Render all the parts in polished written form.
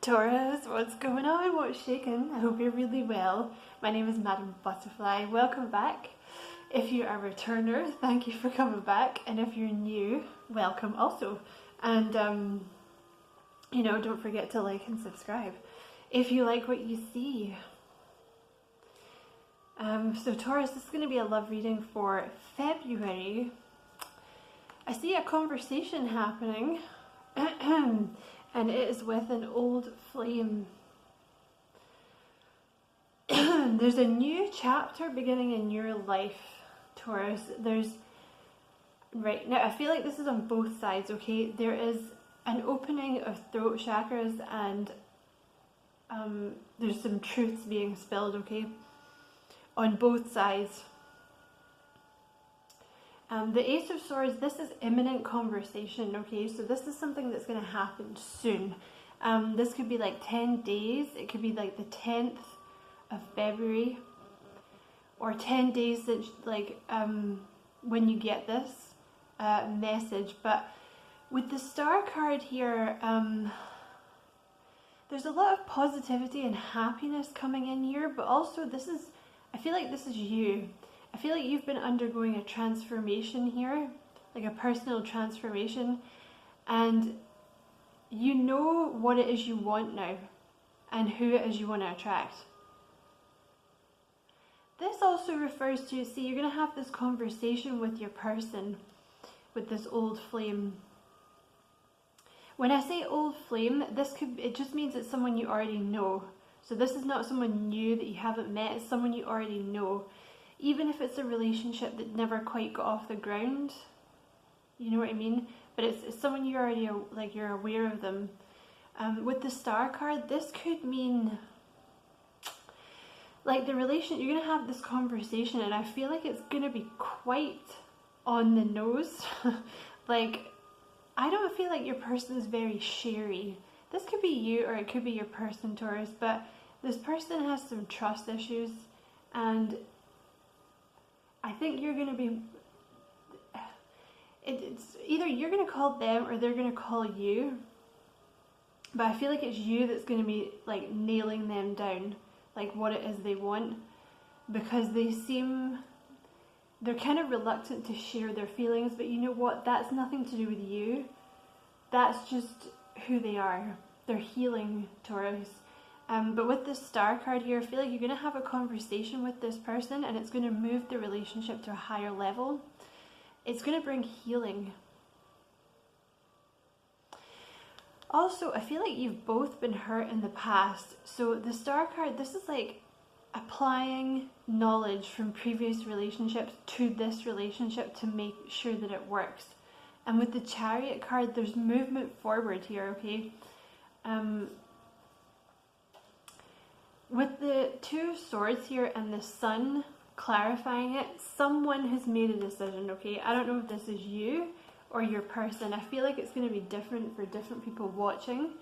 Taurus, what's going on? What's shaking? I hope you're really well. My name is Madam Butterfly. Welcome back. If you are a returner, thank you for coming back. And if you're new, welcome also. And, don't forget to like and subscribe if you like what you see. So Taurus, this is going to be a love reading for February. I see a conversation happening. And it is with an old flame. There's a new chapter beginning in your life, Taurus. Right now, I feel like this is on both sides, okay? There is an opening of throat chakras and there's some truths being spilled, okay? On both sides. The Ace of Swords, this is imminent conversation, okay? So this is something that's going to happen soon. This could be like 10 days. It could be like the 10th of February. Or 10 days since, when you get this message. But with the Star card here, there's a lot of positivity and happiness coming in here. But also I feel like this is you. I feel like you've been undergoing a transformation here, like a personal transformation, and you know what it is you want now and who it is you want to attract. This also refers to, see, you're going to have this conversation with your person, with this old flame. When I say old flame, it just means it's someone you already know. So this is not someone new that you haven't met, it's someone you already know. Even if it's a relationship that never quite got off the ground, you know what I mean? But it's someone you already, you're aware of them. With the Star card, this could mean, you're going to have this conversation, and I feel like it's going to be quite on the nose. I don't feel like your person is very sharey. This could be you, or it could be your person, Taurus, but this person has some trust issues, and I think you're going to be, it's either you're going to call them or they're going to call you, but I feel like it's you that's going to be nailing them down, what it is they want, because they're kind of reluctant to share their feelings, but you know what, that's nothing to do with you, that's just who they are. They're healing, Taurus. But with this Star card here, I feel like you're going to have a conversation with this person, and it's going to move the relationship to a higher level. It's going to bring healing. Also, I feel like you've both been hurt in the past. So the Star card, this is applying knowledge from previous relationships to this relationship to make sure that it works. And with the Chariot card, there's movement forward here, okay? With the Two of Swords here and the Sun clarifying it, someone has made a decision, okay? I don't know if this is you or your person. I feel like it's going to be different for different people watching.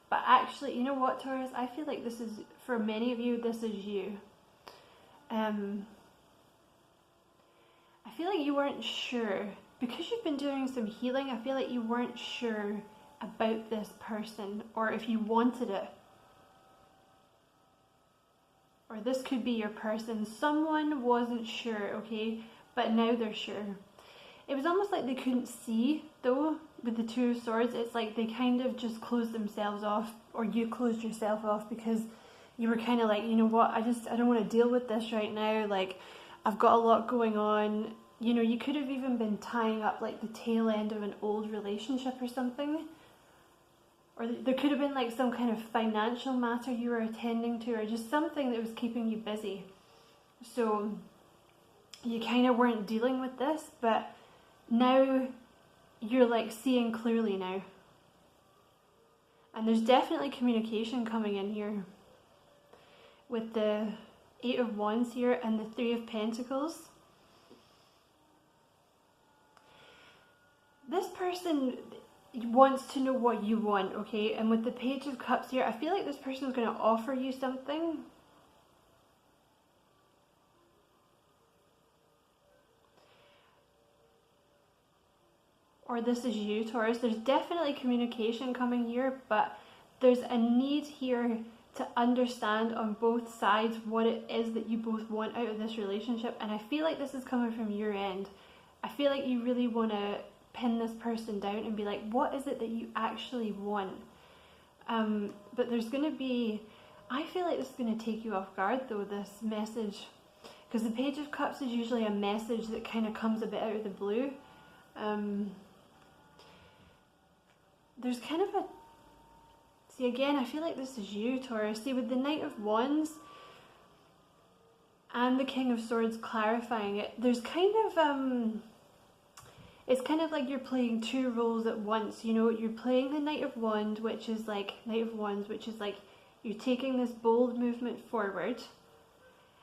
But actually, you know what, Taurus? I feel like this is, for many of you, this is you. I feel like you weren't sure. Because you've been doing some healing, I feel like you weren't sure about this person or if you wanted it. Or this could be your person. Someone wasn't sure, okay? But now they're sure. It was almost like they couldn't see, though, with the Two of Swords. It's like they kind of just closed themselves off, or you closed yourself off because you were kind of like, you know what, I don't want to deal with this right now. I've got a lot going on. You know, you could have even been tying up the tail end of an old relationship or something. Or there could have been some kind of financial matter you were attending to, or just something that was keeping you busy. So you kind of weren't dealing with this, but now you're seeing clearly now. And there's definitely communication coming in here. With the Eight of Wands here and the Three of Pentacles. This person wants to know what you want, okay? And with the Page of Cups here, I feel like this person is going to offer you something. Or this is you, Taurus. There's definitely communication coming here, but there's a need here to understand on both sides what it is that you both want out of this relationship. And I feel like this is coming from your end. I feel like you really want to pin this person down and be like, what is it that you actually want? But there's going to be, I feel like this is going to take you off guard though, this message. Because the Page of Cups is usually a message that kind of comes a bit out of the blue. There's kind of a, see again, I feel like this is you, Taurus. See, with the Knight of Wands and the King of Swords clarifying it, there's kind of, it's kind of like you're playing two roles at once. You know, you're playing the Knight of Wands, which is like, you're taking this bold movement forward.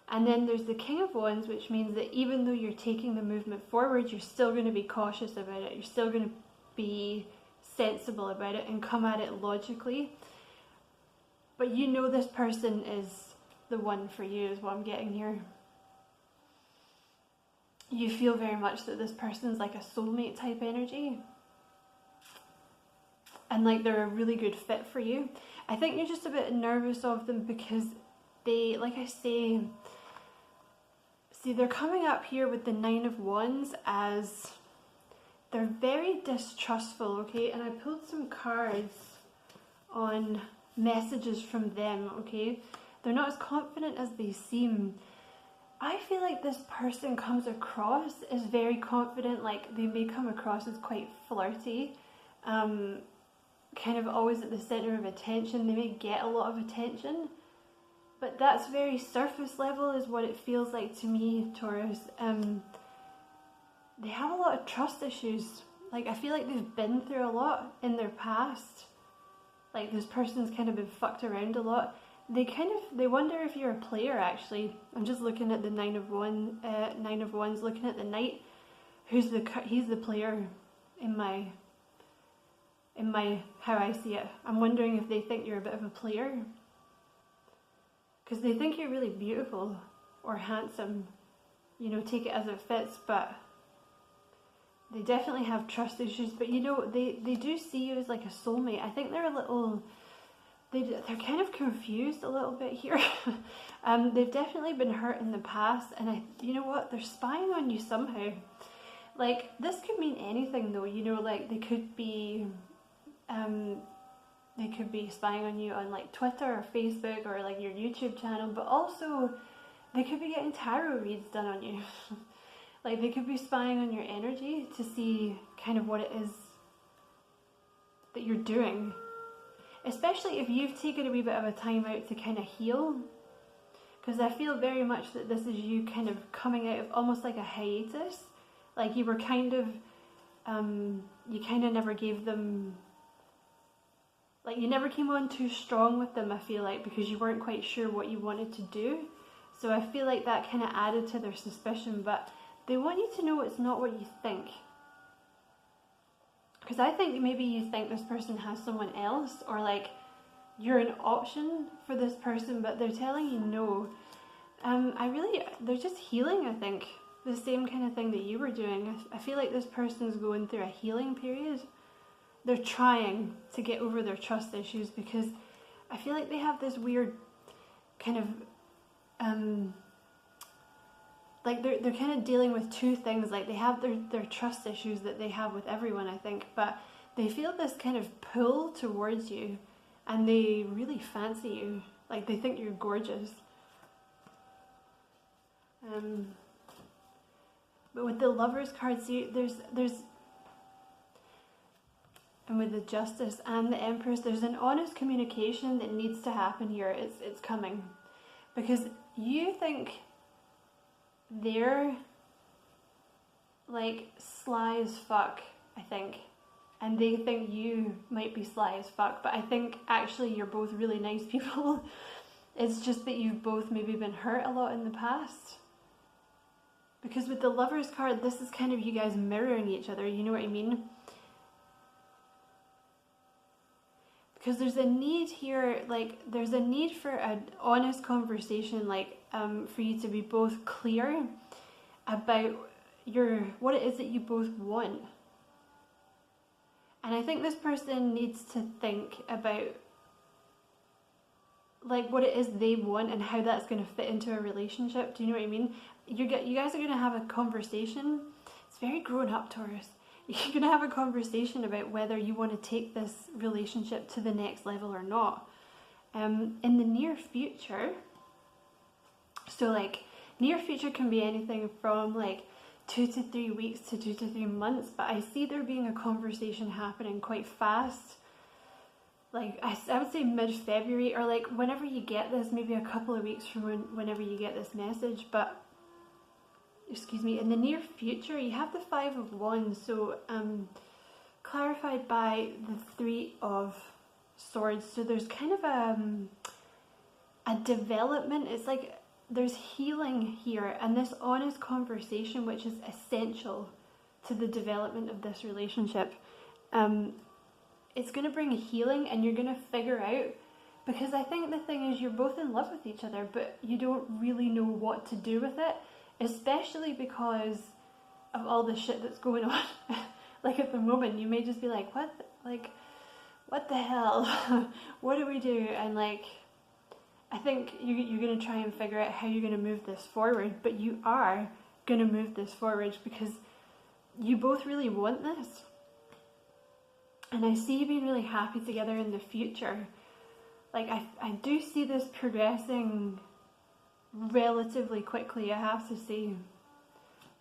And then there's the King of Wands, which means that even though you're taking the movement forward, you're still going to be cautious about it. You're still going to be sensible about it and come at it logically. But you know this person is the one for you, is what I'm getting here. You feel very much that this person's like a soulmate type energy. And like they're a really good fit for you. I think you're just a bit nervous of them because they, like I say, see, they're coming up here with the Nine of Wands as they're very distrustful, okay? And I pulled some cards on messages from them, okay? They're not as confident as they seem. I feel like this person comes across as very confident, like they may come across as quite flirty, kind of always at the center of attention. They may get a lot of attention. But that's very surface level is what it feels like to me, Taurus. They have a lot of trust issues. Like, I feel like they've been through a lot in their past. Like, this person's kind of been fucked around a lot. They wonder if you're a player, actually. I'm just looking at the Nine of Wands, looking at the Knight. He's the player in my, how I see it. I'm wondering if they think you're a bit of a player. Because they think you're really beautiful or handsome, you know, take it as it fits, but they definitely have trust issues. But you know, they do see you as like a soulmate. I think they're a little, they're kind of confused a little bit here. They've definitely been hurt in the past, and you know what, they're spying on you somehow. Like, this could mean anything though, you know, like they could be spying on you on like Twitter or Facebook or like your YouTube channel, but also they could be getting tarot reads done on you. Like, they could be spying on your energy to see kind of what it is that you're doing. Especially if you've taken a wee bit of a time out to kind of heal. Because I feel very much that this is you kind of coming out of almost like a hiatus. Like you were kind of, you kind of never gave them, like you never came on too strong with them, I feel like, because you weren't quite sure what you wanted to do. So I feel like that kind of added to their suspicion, but they want you to know it's not what you think. Because I think maybe you think this person has someone else, or like you're an option for this person, but they're telling you no. They're just healing, I think. The same kind of thing that you were doing. I feel like this person's going through a healing period. They're trying to get over their trust issues because I feel like they have this weird kind of, like they're kind of dealing with two things. Like they have their trust issues that they have with everyone, I think, but they feel this kind of pull towards you and they really fancy you. Like they think you're gorgeous. But with the Lovers card, see, there's and with the Justice and the Empress, there's an honest communication that needs to happen here. It's coming. Because you think they're like sly as fuck, I think. And they think you might be sly as fuck. But I think actually you're both really nice people. It's just that you've both maybe been hurt a lot in the past. Because with the Lovers card, this is kind of you guys mirroring each other, you know what I mean? Because there's a need here, like, there's a need for an honest conversation, like, for you to be both clear about what it is that you both want. And I think this person needs to think about like what it is they want and how that's going to fit into a relationship. Do you know what I mean? You guys are going to have a conversation. It's very grown up, Taurus. You're going to have a conversation about whether you want to take this relationship to the next level or not. In the near future, so like near future can be anything from like 2 to 3 weeks to 2 to 3 months, but I see there being a conversation happening quite fast. Like I would say mid-February, or like whenever you get this, maybe a couple of weeks from whenever you get this message. But excuse me, in the near future you have the 5 of Wands, so clarified by the 3 of Swords. So there's kind of a development. It's like there's healing here, and this honest conversation, which is essential to the development of this relationship. It's going to bring a healing, and you're going to figure out, because I think the thing is you're both in love with each other, but you don't really know what to do with it, especially because of all the shit that's going on. Like at the moment, you may just be like, what the hell? What do we do? And like, I think you're going to try and figure out how you're going to move this forward, but you are going to move this forward because you both really want this. And I see you being really happy together in the future. Like, I do see this progressing relatively quickly, I have to say.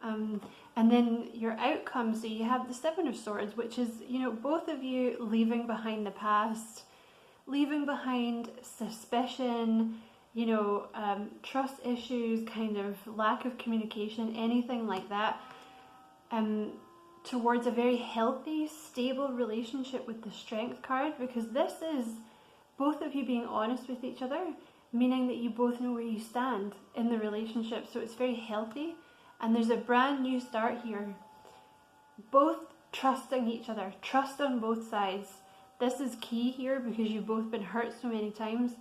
And then your outcome, so you have the 7 of Swords, which is, you know, both of you leaving behind the past, leaving behind suspicion, you know, trust issues, kind of lack of communication, anything like that. Towards a very healthy, stable relationship with the Strength card, because this is both of you being honest with each other, meaning that you both know where you stand in the relationship. So it's very healthy, and there's a brand new start here. Both trusting each other, trust on both sides. This is key here because you've both been hurt so many times.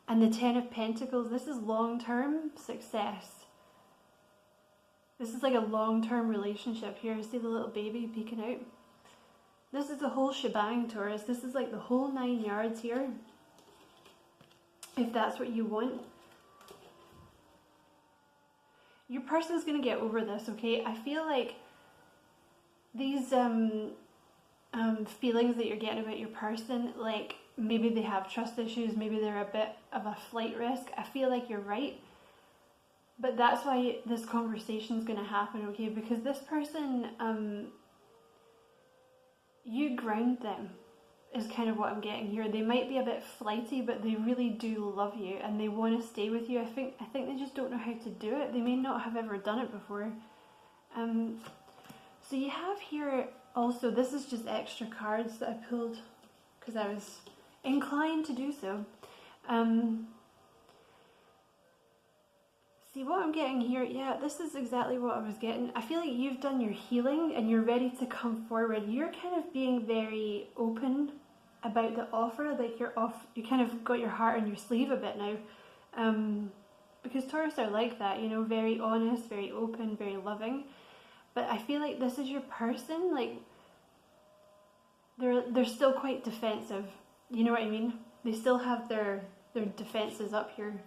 And the 10 of Pentacles, this is long-term success. This is like a long-term relationship here. See the little baby peeking out? This is the whole shebang, Taurus. This is like the whole 9 yards here. If that's what you want. Your person's going to get over this, okay? I feel like these feelings that you're getting about your person, like maybe they have trust issues, maybe they're a bit of a flight risk. I feel like you're right. But that's why this conversation is going to happen, okay? Because this person, you ground them, is kind of what I'm getting here. They might be a bit flighty, but they really do love you and they want to stay with you. I think they just don't know how to do it. They may not have ever done it before. So you have here also, this is just extra cards that I pulled because I was inclined to do so. See what I'm getting here? Yeah, this is exactly what I was getting. I feel like you've done your healing and you're ready to come forward. You're kind of being very open about the offer, like you kind of got your heart on your sleeve a bit now. Because Taurus are like that, you know, very honest, very open, very loving. But I feel like this is your person, like they're still quite defensive. You know what I mean? They still have their defenses up here.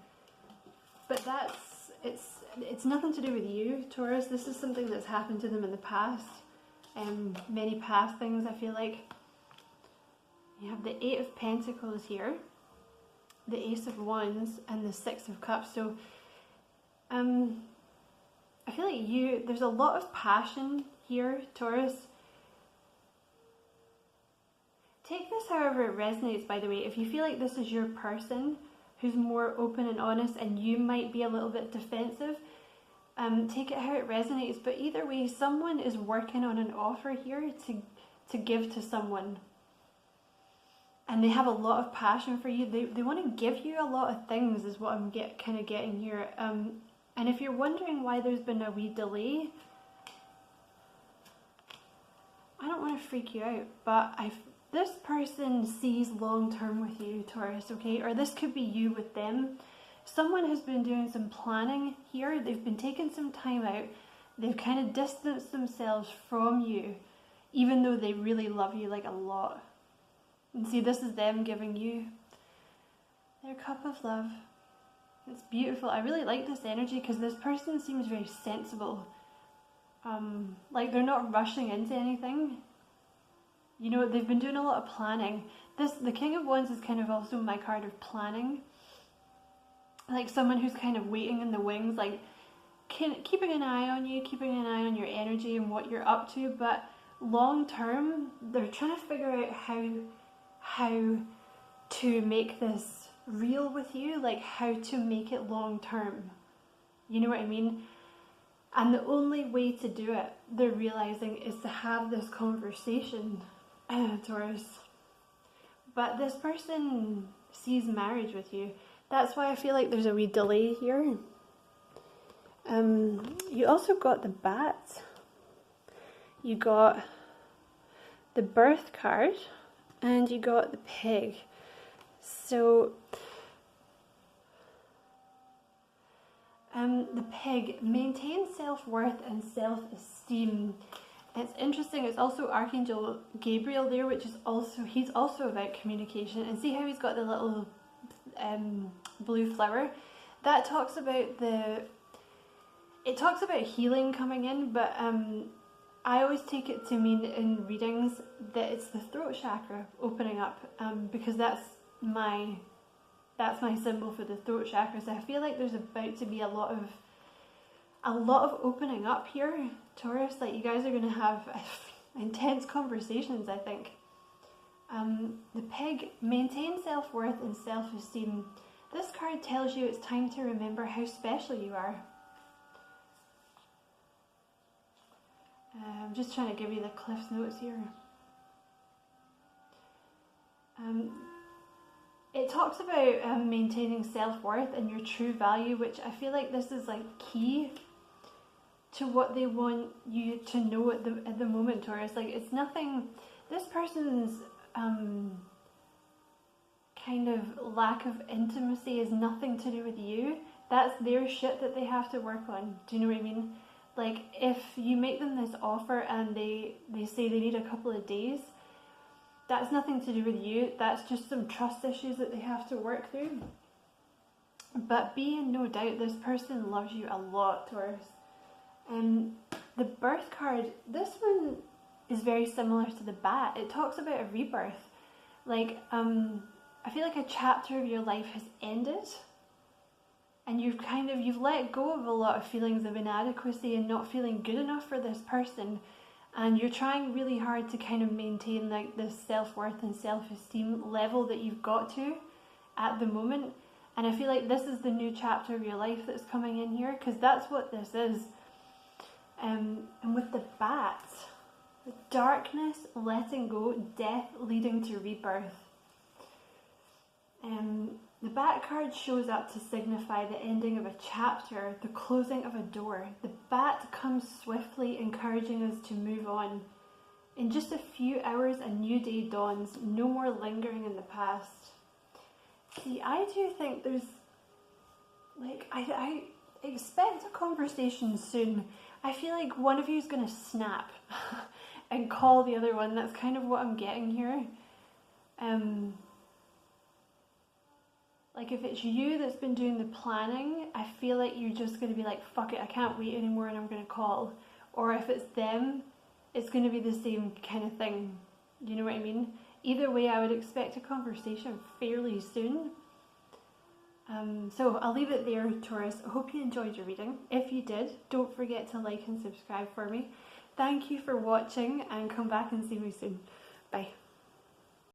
But it's nothing to do with you, Taurus. This is something that's happened to them in the past. Many past things, I feel like. You have the 8 of Pentacles here, the Ace of Wands, and the 6 of Cups. So, I feel like there's a lot of passion here, Taurus. Take this however it resonates, by the way. If you feel like this is your person who's more open and honest and you might be a little bit defensive, take it how it resonates. But either way, someone is working on an offer here to give to someone. And they have a lot of passion for you. They want to give you a lot of things is what I'm kind of getting here. And if you're wondering why there's been a wee delay, I don't want to freak you out, but this person sees long term with you, Taurus, okay? Or this could be you with them. Someone has been doing some planning here. They've been taking some time out. They've kind of distanced themselves from you, even though they really love you like a lot. And see, this is them giving you Your cup of love. It's beautiful. I really like this energy because this person seems very sensible. Like they're not rushing into anything. You know, they've been doing a lot of planning. The King of Wands is kind of also my card of planning. Like someone who's kind of waiting in the wings, like keeping an eye on you, keeping an eye on your energy and what you're up to, but long term, they're trying to figure out how to make this real with you, like how to make it long term. You know what I mean? And the only way to do it, they're realizing, is to have this conversation, Taurus. But this person sees marriage with you. That's why I feel like there's a wee delay here. You also got the bat. You got the birth card. And you got the pig. So, the pig, maintain self-worth and self-esteem. It's interesting, it's also Archangel Gabriel there, which is also, he's also about communication. And see how he's got the little blue flower? That talks about it talks about healing coming in, but I always take it to mean in readings that it's the throat chakra opening up, because that's my symbol for the throat chakra. So I feel like there's about to be a lot of opening up here, Taurus. Like you guys are going to have intense conversations, I think. The pig, maintain self-worth and self-esteem. This card tells you it's time to remember how special you are. I'm just trying to give you the Cliff's Notes here. It talks about maintaining self-worth and your true value, which I feel like this is like key to what they want you to know at the moment, Taurus. Like it's nothing, this person's kind of lack of intimacy is nothing to do with you. That's their shit that they have to work on. Do you know what I mean? Like if you make them this offer and they say they need a couple of days, that's nothing to do with you. That's just some trust issues that they have to work through. But be in no doubt, this person loves you a lot, Taurus. The birth card, this one is very similar to the bat. It talks about a rebirth. Like, I feel like a chapter of your life has ended. And you've let go of a lot of feelings of inadequacy and not feeling good enough for this person. And you're trying really hard to kind of maintain like this self-worth and self-esteem level that you've got to at the moment. And I feel like this is the new chapter of your life that's coming in here, because that's what this is. And with the bat, darkness, letting go, death leading to rebirth. The bat card shows up to signify the ending of a chapter, the closing of a door. The bat comes swiftly, encouraging us to move on. In just a few hours, a new day dawns, no more lingering in the past. See, I do think there's, like, I expect a conversation soon. I feel like one of you is going to snap and call the other one. That's kind of what I'm getting here. Like if it's you that's been doing the planning, I feel like you're just going to be like, fuck it, I can't wait anymore and I'm going to call. Or if it's them, it's going to be the same kind of thing. You know what I mean? Either way, I would expect a conversation fairly soon. So I'll leave it there, Taurus. I hope you enjoyed your reading. If you did, don't forget to like and subscribe for me. Thank you for watching and come back and see me soon. Bye.